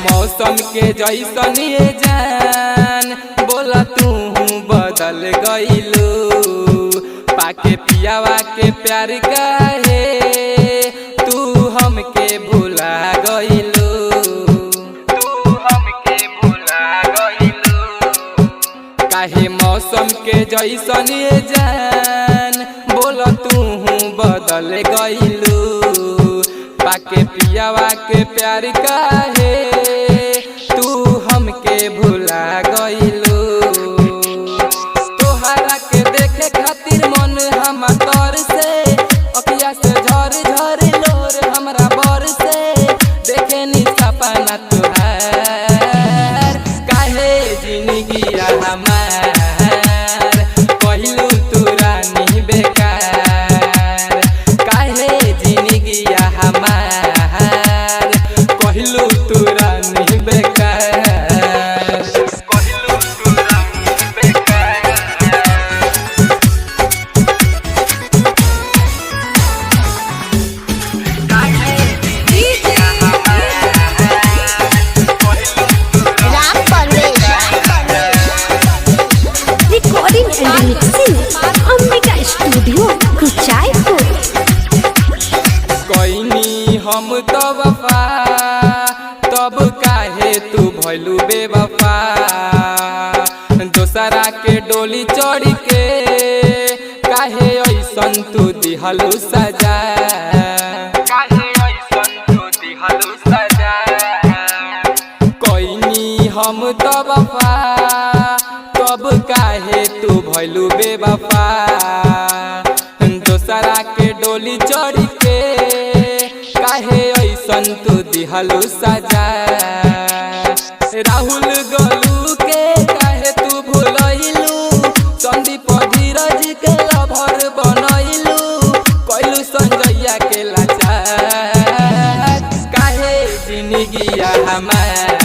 मौसम के जैसन ये जान बोला तू बदल गइलू पाके पियावा के प्यार काहे तू हमके भुला गइलू काहे मौसम के जैसन ये जान बोला तू बदल गइलू पाके पियावा के प्यार काहे तू हमके भुला गइलू तोहरा के देखे खातिर मन हम तर से अखिया से झर झर लोर हमरा बर से देखे नी सपना तुहार काहे जिंदगी हमार कहलू तू रानी बेकार काहे जिंदगी हमार कहलू तू रानी बेकार हम तो वफा तब काहे तू भइलू बेवफा दोसरा के डोली चढ़ के काहे ऐसन तू दिहलू सजा कोइनी हम तो वफा तब काहे तू भइलू बेवफा दोसरा के डोली चढ़ के काहे ऐसन तू दिहलू सजा राहुल गोलू के काहे तू भुलैलू संदीप धीरज के लभर बनैलू कैलू संजैया के लाचार काहे जिंदगी हमार